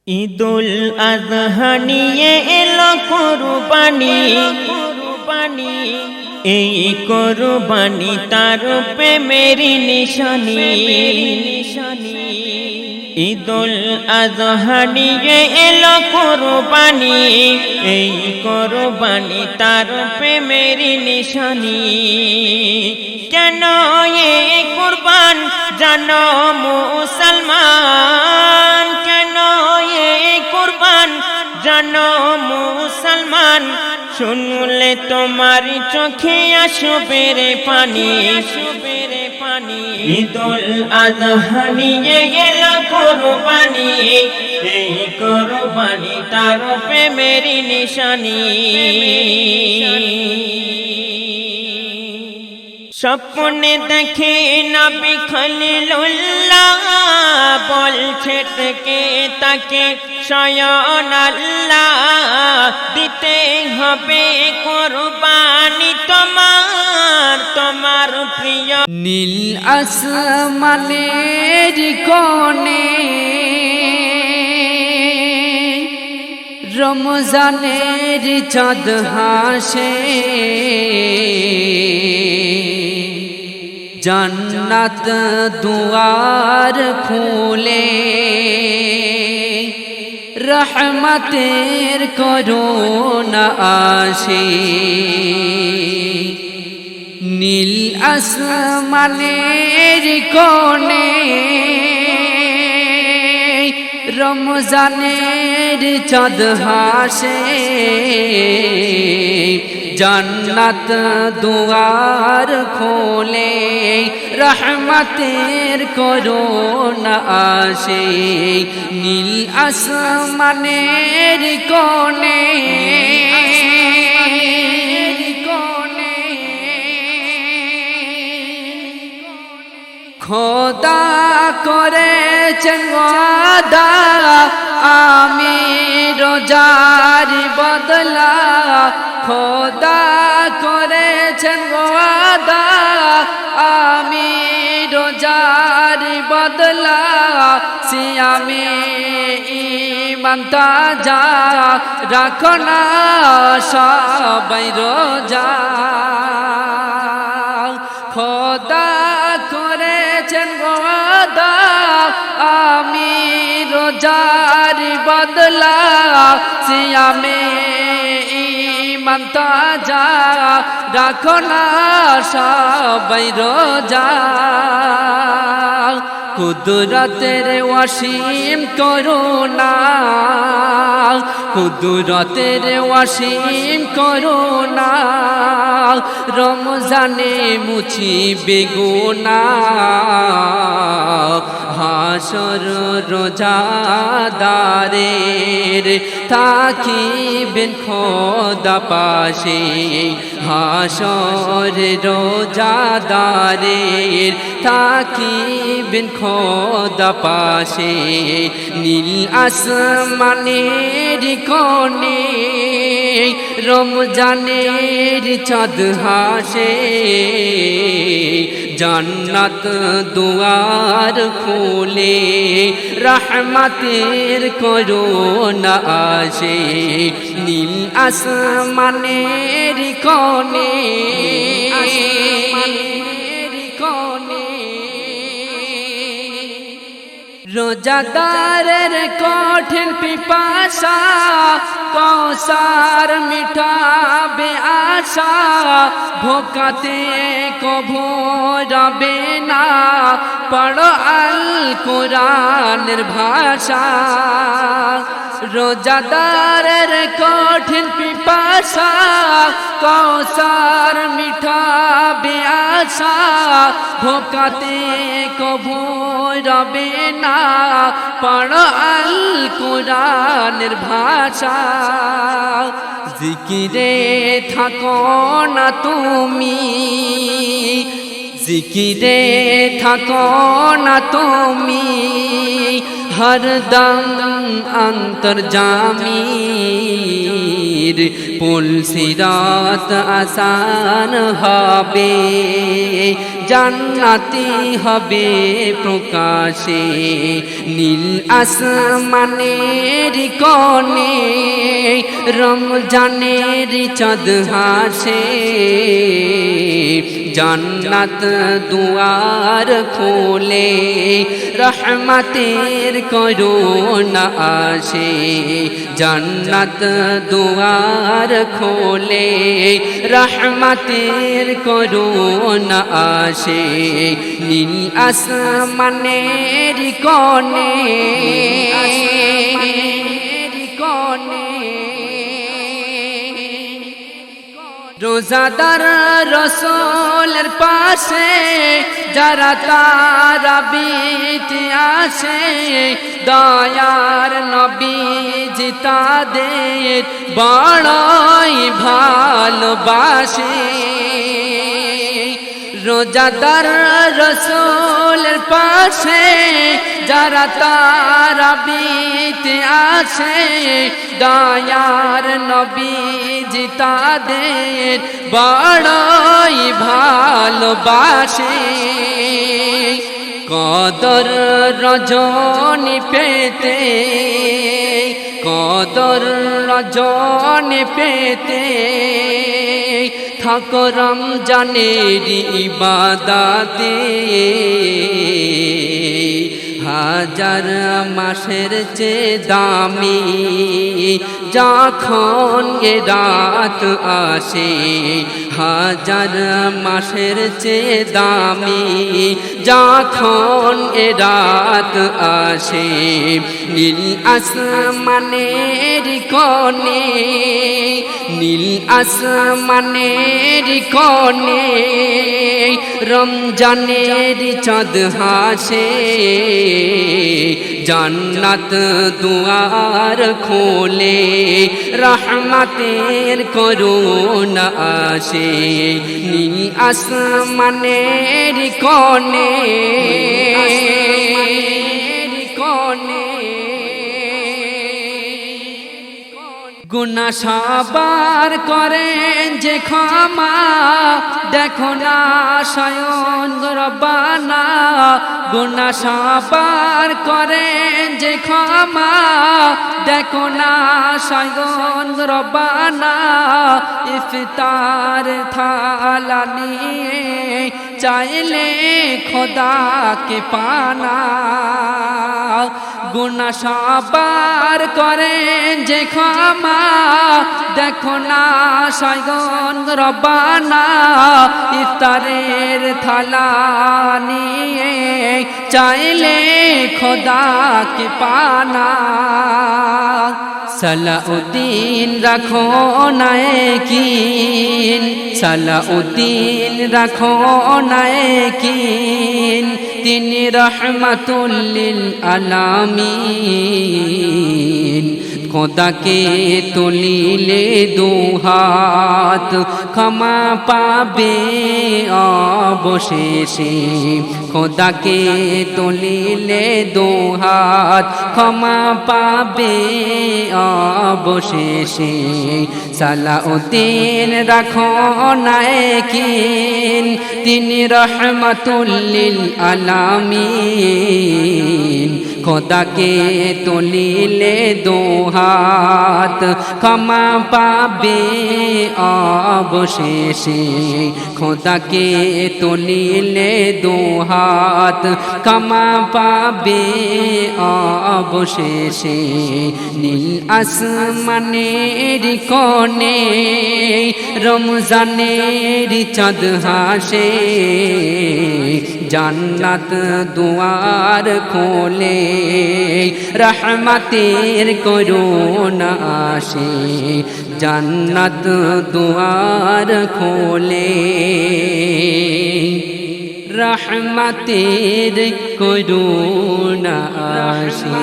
ঈদুল আযহা নিয়ে এলো কুরবানি, এই কুরবানি তার প্রেমের নিশানি। ঈদুল আযহা নিয়ে এলো কুরবানি, এই কুরবানি তার প্রেমের নিশানি। কেন এই কুরবান জানো মুসলমান, কেন এই কুরবান জানো মুসলমান, শুনলে তোমার চোখে আসবে রে পানি। ঈদুল আযহা নিয়ে এলো কুরবানি, এই কুরবানি তার প্রেমের নিশানি। স্বপ্নে দেখে নবী খলিলুল্লাহ, বলছে থেকে তাকে স্বয়ং আল্লাহ, দিতে হবে কুরবানি তোমার প্রিয়। নীল আসমানের কোণে রমজানের চাঁদ হাসে, জান্নাত দুয়ার খুলে, রহমতের করোনা আসে। নীল আসমানের কোণে রমজানের চাঁদ হাসে, জান্নাত দুয়ার খোলে, রহমতের করোনা আসে। নীল আসমানের কোণে খোদা করেছেন ওয়াদা, আমি রোজার বদলা। খোদা করেছেন ওয়াদা, আমি রোজার বদলা। সিয়ামে ঈমান তাজা, রাখো না সবাই রোজা। খোদা করেছেন ওয়াদা, আমি রোজার বদলা। সিয়ামে ঈমান তাজা, রাখো না সবাই রোজা। কুদরতের অসীম করুণা, কুদরতের অসীম করুণা, রমজানে মুছিবে গুনাহ। হাসর রোজাদারের থাকিবেন খোদা পাশে, হাসর রোজাদারের থাকিবেন খোদা পাশে। নীল আসমানের কোণে রমজানের চাঁদ হাসে, জান্নাত দুয়ার খুলে, রহমতের করোনা আসে। নীল আসমানের কোণে রোজাদারের কঠিন পিপাসা, কৌসার মিটাবে আশা। ভোকাতে কভু রবে না, পড়ো আল কোরআনের ভাষা। রোজাদারের কঠিন পিপাসা, কৌসার মিটাবে আশা। ভোকাতে কভু রবে না, পড়ো আল কোরআনের ভাষা। জিকিরে থাকো না তুমি, জিকিরে থাকো না তুমি, হরদম অন্তর্জামীর। পুল সিরাত আসান হবে, জান্নাতি হবে প্রকাশে নীল আসমানের কোণে রমজানের চাঁদ হাসে জান্নাত দুয়ার খোলে রহমতের করুণা আসে জান্নাত দুয়ার খোলে রহমতের করুণা আসে নীল আসমানের কোণে রোজাদার রসুলের পাশে যারা তারাবিত আসে দয়ার নবীজি তাদের বড়ই ভালোবাসে রোজাদার রসুলের পাশে যারা তারাবিত আসে দয়ার নবীজি তাদের বড়ই ভালোবাসে কদর রজনী পেতে কদর রজনী পেতে থাকো রমজানের ইবাদতে হাজার মাসের চেয়ে দামি যখন এ রাত আসে হাজার মাসের চেয়ে দামি যখন এ রাত আসে নীল আসমানের কোণে নীল আসমানের কোণে রমজানের চাঁদ হাসে জান্নাত দুয়ার খোলে রহমতের করুণা আসে নীল আসমানের কোণে গুনাহ সাবার করেন যে ক্ষমা দেখো না স্বয়ং রব্বানা গুনাহ সাবার করেন যে ক্ষমা দেখো না স্বয়ং রব্বানা ইফতার থালা নিয়ে চাইলে খোদাকে পানা গুনাহ সাবার করেন যে ক্ষমা দেখো না স্বয়ং রব্বানা ইফতারের থালা নিয়ে চাইলে খোদাকে পানা সালাউদ্দিন রাখো নায়কিন সালাউদ্দিন রাখো নায়কিন তিনি রহমাতুল লিল আলামিন খোদাকে তুলিলে দুহাত ক্ষমা পাবে অবশেষে খোদাকে তুলিলে দুহাত ক্ষমা পাবে অবশেষে সালাউদ্দিন রাখো নায়কিন তিনি রহমাতুল লিল আলামিন খোদাকে তুলিলে দুহাত ক্ষমা পাবে অবশেষে খোদাকে তুলিলে দুহাত ক্ষমা পাবে অবশেষে নীল আসমানের কোণে রমজানের চাঁদ হাসে জান্নাত দুয়ার খোলে রহমতের করুণা আসে জান্নাত দুয়ার খোলে রহমতের করুণা আসে